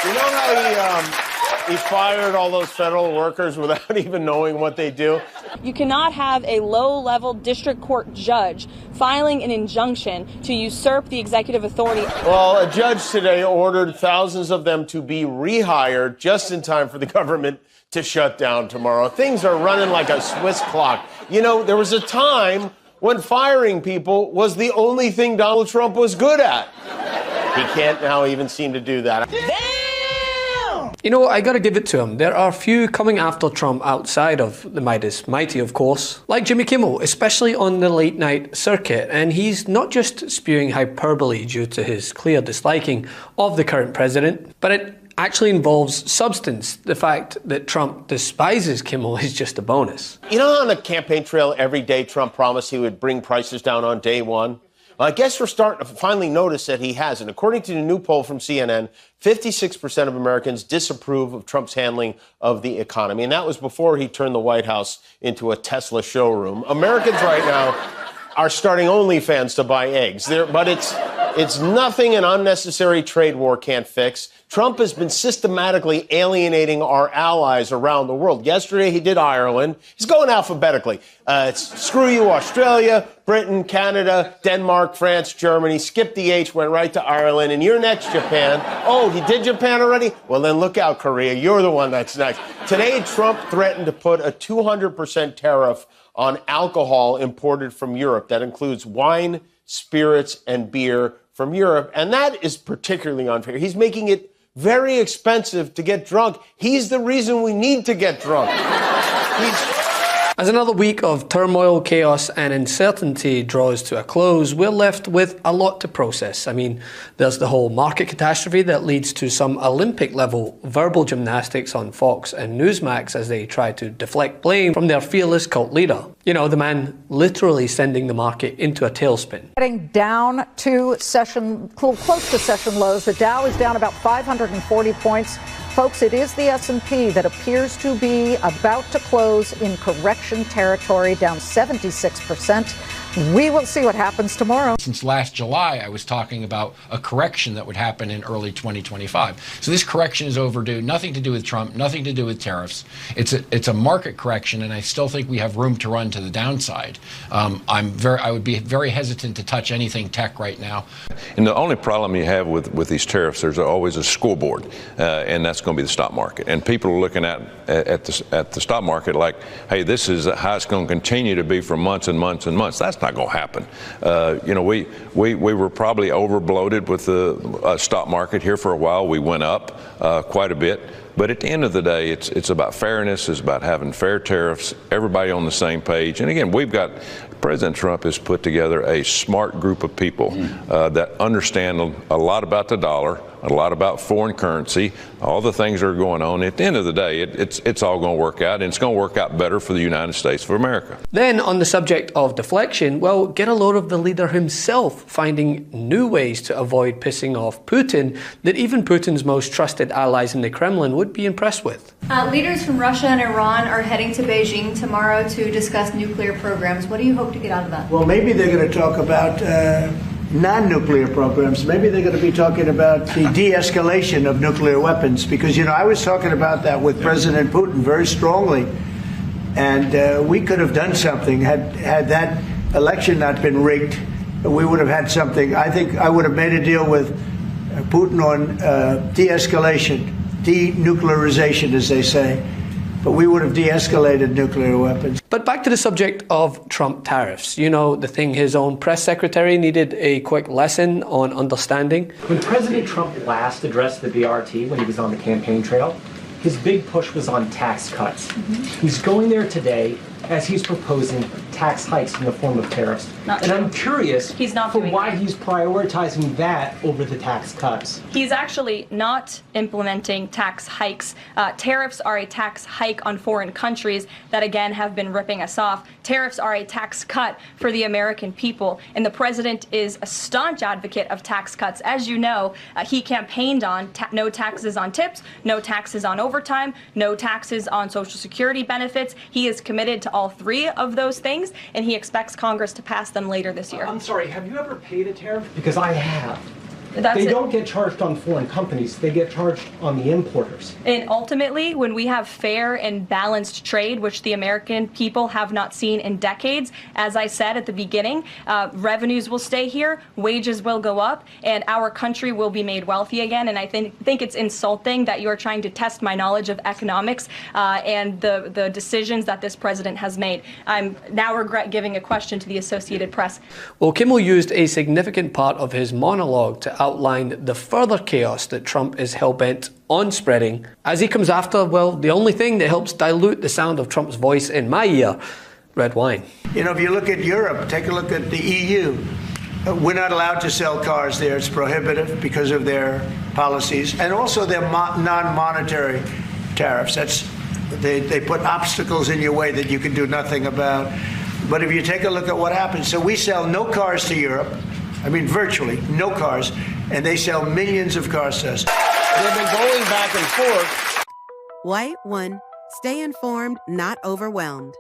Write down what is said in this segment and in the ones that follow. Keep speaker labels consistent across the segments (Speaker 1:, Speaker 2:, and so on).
Speaker 1: You know how he fired all those federal workers without even knowing what they do?
Speaker 2: You cannot have a low-level district court judge filing an injunction to usurp the executive authority.
Speaker 1: Well, a judge today ordered thousands of them to be rehired just in time for the government to shut down tomorrow. Things are running like a Swiss clock. You know, there was a time when firing people was the only thing Donald Trump was good at. He can't now even seem to do that.
Speaker 3: You know, I gotta give it to him. There are few coming after Trump outside of the mighty, of course, like Jimmy Kimmel, especially on the late night circuit. And he's not just spewing hyperbole due to his clear disliking of the current president, but it actually involves substance. The fact that Trump despises Kimmel is just a bonus.
Speaker 1: You know, on the campaign trail every day, Trump promised he would bring prices down on day one? Well, I guess we're starting to finally notice that he hasn't. According to a new poll from CNN, 56% of Americans disapprove of Trump's handling of the economy. And that was before he turned the White House into a Tesla showroom. Americans right now are starting OnlyFans to buy eggs. But it's nothing an unnecessary trade war can't fix. Trump has been systematically alienating our allies around the world. Yesterday, he did Ireland. He's going alphabetically. It's screw you, Australia, Britain, Canada, Denmark, France, Germany. Skip the H, went right to Ireland. And you're next, Japan. Oh, he did Japan already? Well, then look out, Korea. You're the one that's next. Today, Trump threatened to put a 200% tariff on alcohol imported from Europe. That includes wine, spirits, and beer from Europe. And that is particularly unfair. He's making it very expensive to get drunk. He's the reason we need to get drunk.
Speaker 3: As another week of turmoil, chaos and uncertainty draws to a close, we're left with a lot to process. I mean, there's the whole market catastrophe that leads to some Olympic-level verbal gymnastics on Fox and Newsmax as they try to deflect blame from their fearless cult leader. You know, the man literally sending the market into a tailspin.
Speaker 4: Getting down to close to session lows. The Dow is down about 540 points. Folks, it is the S&P that appears to be about to close in correction territory, down 76%. We will see what happens tomorrow.
Speaker 5: Since last July, I was talking about a correction that would happen in early 2025. So this correction is overdue. Nothing to do with Trump, nothing to do with tariffs. It's a market correction, and I still think we have room to run to the downside. I would be very hesitant to touch anything tech right now.
Speaker 6: And the only problem you have with these tariffs, there's always a scoreboard, and that's going to be the stock market. And people are looking at the stock market like, hey, this is how it's going to continue to be for months and months and months. That's not going to happen. We were probably over bloated with the stock market here for a while. We went up quite a bit. But at the end of the day, it's about fairness. It's about having fair tariffs, everybody on the same page. And again, President Trump has put together a smart group of people that understand a lot about the dollar, a lot about foreign currency, all the things that are going on. At the end of the day, it's all going to work out, and it's going to work out better for the United States of America.
Speaker 3: Then, on the subject of deflection, well, get a load of the leader himself finding new ways to avoid pissing off Putin that even Putin's most trusted allies in the Kremlin would be impressed with.
Speaker 7: Leaders from Russia and Iran are heading to Beijing tomorrow to discuss nuclear programs. What do you hope to get out of that?
Speaker 8: Well, maybe they're going to talk about non-nuclear programs. Maybe they're going to be talking about the de-escalation of nuclear weapons, because, I was talking about that with President Putin very strongly, and we could have done something had that election not been rigged. We would have had something. I think I would have made a deal with Putin on de-escalation, denuclearization, as they say. But we would have de-escalated nuclear weapons.
Speaker 3: But back to the subject of Trump tariffs. The thing his own press secretary needed a quick lesson on understanding.
Speaker 9: When President Trump last addressed the BRT when he was on the campaign trail, his big push was on tax cuts. He's going there today as he's proposing tax hikes in the form of tariffs. And I'm curious why he's prioritizing that over the tax cuts.
Speaker 2: He's actually not implementing tax hikes. Tariffs are a tax hike on foreign countries that, again, have been ripping us off. Tariffs are a tax cut for the American people. And the president is a staunch advocate of tax cuts. As you know, he campaigned on no taxes on tips, no taxes on overtime, no taxes on Social Security benefits. He is committed to all three of those things, and he expects Congress to pass them later this year.
Speaker 9: I'm sorry, have you ever paid a tariff? Because I have. They don't get charged on foreign companies. They get charged on the importers.
Speaker 2: And ultimately, when we have fair and balanced trade, which the American people have not seen in decades, as I said at the beginning, revenues will stay here, wages will go up, and our country will be made wealthy again. And I think it's insulting that you are trying to test my knowledge of economics and the decisions that this president has made. I'm now regret giving a question to the Associated Press.
Speaker 3: Well, Kimmel used a significant part of his monologue to outline the further chaos that Trump is hell-bent on spreading as he comes after, well, the only thing that helps dilute the sound of Trump's voice in my ear, red wine.
Speaker 8: You know, if you look at Europe, take a look at the EU. We're not allowed to sell cars there. It's prohibitive because of their policies and also their non-monetary tariffs. They put obstacles in your way that you can do nothing about. But if you take a look at what happens, so we sell no cars to Europe. I mean, virtually no cars, and they sell millions of cars to us.
Speaker 1: They've been going back and forth.
Speaker 10: White 1. Stay informed, not overwhelmed.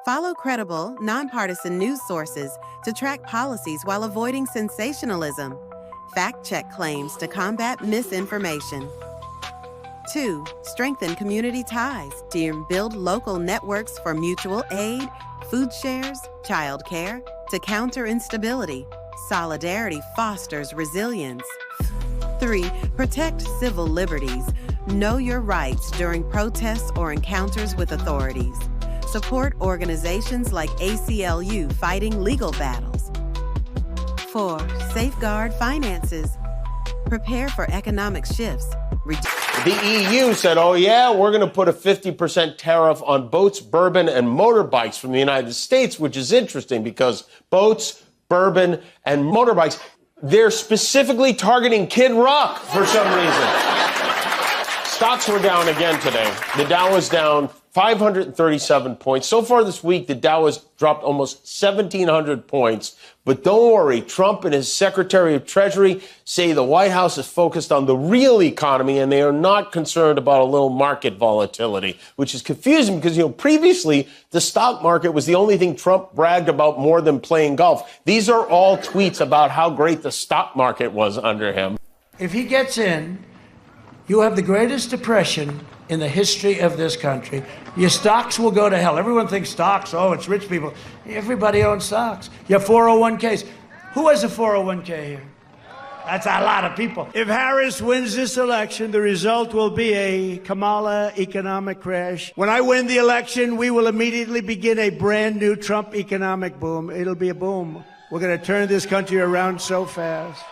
Speaker 10: Follow credible, nonpartisan news sources to track policies while avoiding sensationalism. Fact-check claims to combat misinformation. 2. Strengthen community ties to build local networks for mutual aid, food shares, child care, to counter instability. Solidarity fosters resilience. 3. Protect civil liberties. Know your rights during protests or encounters with authorities. Support organizations like ACLU fighting legal battles. 4. Safeguard finances. Prepare for economic shifts.
Speaker 1: The EU said, oh, yeah, we're going to put a 50% tariff on boats, bourbon, and motorbikes from the United States, which is interesting because boats, bourbon, and motorbikes, they're specifically targeting Kid Rock for some reason. Stocks were down again today. The Dow was down 537 points. So far this week, the Dow has dropped almost 1,700 points. But don't worry, Trump and his Secretary of Treasury say the White House is focused on the real economy and they are not concerned about a little market volatility, which is confusing because, previously the stock market was the only thing Trump bragged about more than playing golf. These are all tweets about how great the stock market was under him.
Speaker 8: If he gets in, you have the greatest depression in the history of this country. Your stocks will go to hell. Everyone thinks stocks, oh, it's rich people. Everybody owns stocks. Your 401ks. Who has a 401k here? That's a lot of people. If Harris wins this election, the result will be a Kamala economic crash. When I win the election, we will immediately begin a brand new Trump economic boom. It'll be a boom. We're going to turn this country around so fast.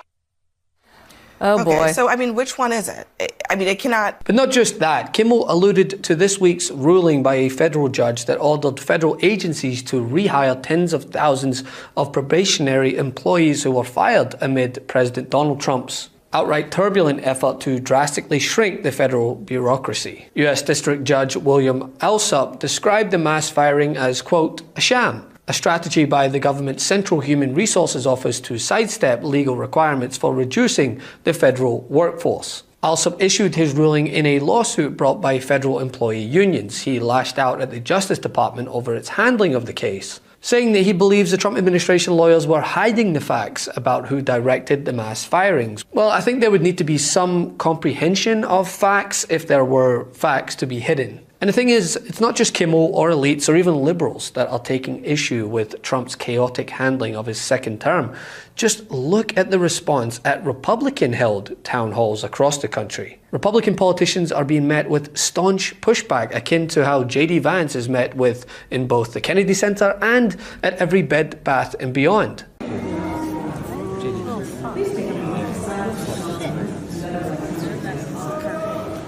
Speaker 11: Oh,
Speaker 12: okay,
Speaker 11: boy.
Speaker 12: So, which one is it? It cannot...
Speaker 3: But not just that. Kimmel alluded to this week's ruling by a federal judge that ordered federal agencies to rehire tens of thousands of probationary employees who were fired amid President Donald Trump's outright turbulent effort to drastically shrink the federal bureaucracy. U.S. District Judge William Alsup described the mass firing as, quote, a sham, a strategy by the government's Central Human Resources Office to sidestep legal requirements for reducing the federal workforce. Alsup issued his ruling in a lawsuit brought by federal employee unions. He lashed out at the Justice Department over its handling of the case, saying that he believes the Trump administration lawyers were hiding the facts about who directed the mass firings. Well, I think there would need to be some comprehension of facts if there were facts to be hidden. And the thing is, it's not just Kimmel or elites or even liberals that are taking issue with Trump's chaotic handling of his second term. Just look at the response at Republican-held town halls across the country. Republican politicians are being met with staunch pushback akin to how J.D. Vance is met with in both the Kennedy Center and at every Bed, Bath & Beyond.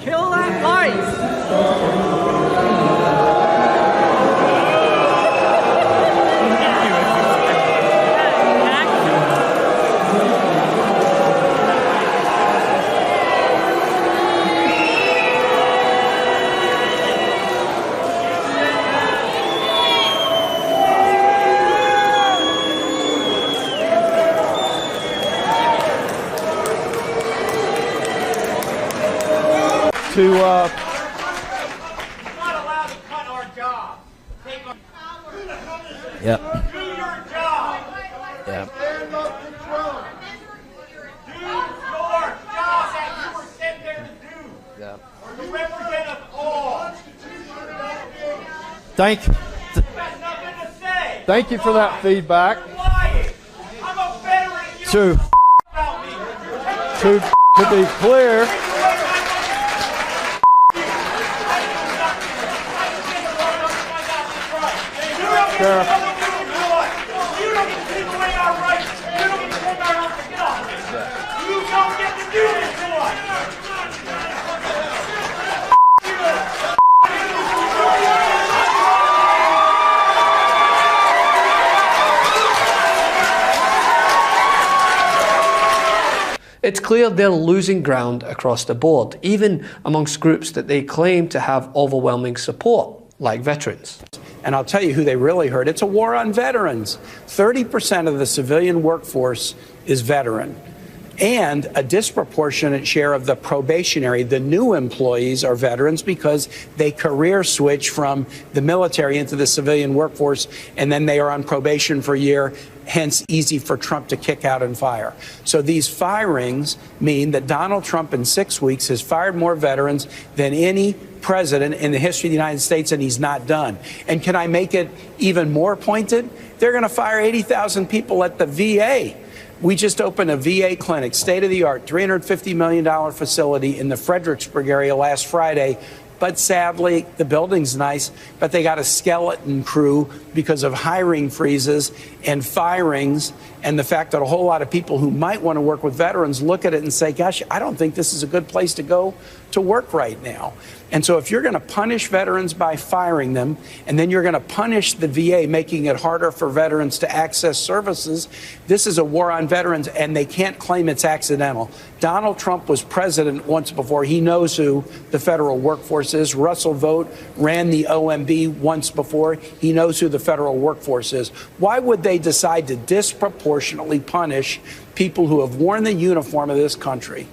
Speaker 11: Kill that light!
Speaker 13: to
Speaker 14: not allowed to cut our job.
Speaker 13: Yep.
Speaker 14: Do your job.
Speaker 13: Yep.
Speaker 14: Stand up to Trump. Do
Speaker 13: that.
Speaker 14: You represent us all.
Speaker 13: Thank you for that feedback.
Speaker 14: I'm a veteran.
Speaker 13: To be clear, Sheriff.
Speaker 14: You don't get to take away our rights. You don't get to take our rights. Get off. You don't get to do this to us.
Speaker 3: It's clear they're losing ground across the board, even amongst groups that they claim to have overwhelming support, like veterans.
Speaker 15: And I'll tell you who they really hurt. It's a war on veterans. 30% of the civilian workforce is veteran. And a disproportionate share of the probationary, the new employees, are veterans because they career switch from the military into the civilian workforce, and then they are on probation for a year, hence easy for Trump to kick out and fire. So these firings mean that Donald Trump in 6 weeks has fired more veterans than any president in the history of the United States, and he's not done. And can I make it even more pointed? They're going to fire 80,000 people at the VA. We just opened a VA clinic, state-of-the-art, $350 million facility in the Fredericksburg area last Friday. But sadly, the building's nice, but they got a skeleton crew because of hiring freezes and firings, and the fact that a whole lot of people who might want to work with veterans look at it and say, gosh, I don't think this is a good place to go to work right now. And so if you're going to punish veterans by firing them, and then you're going to punish the VA, making it harder for veterans to access services, this is a war on veterans, and they can't claim it's accidental. Donald Trump was president once before. He knows who the federal workforce is. Russell Vought ran the OMB once before. He knows who the federal workforce is. Why would they decide to disproportionately punish people who have worn the uniform of this country?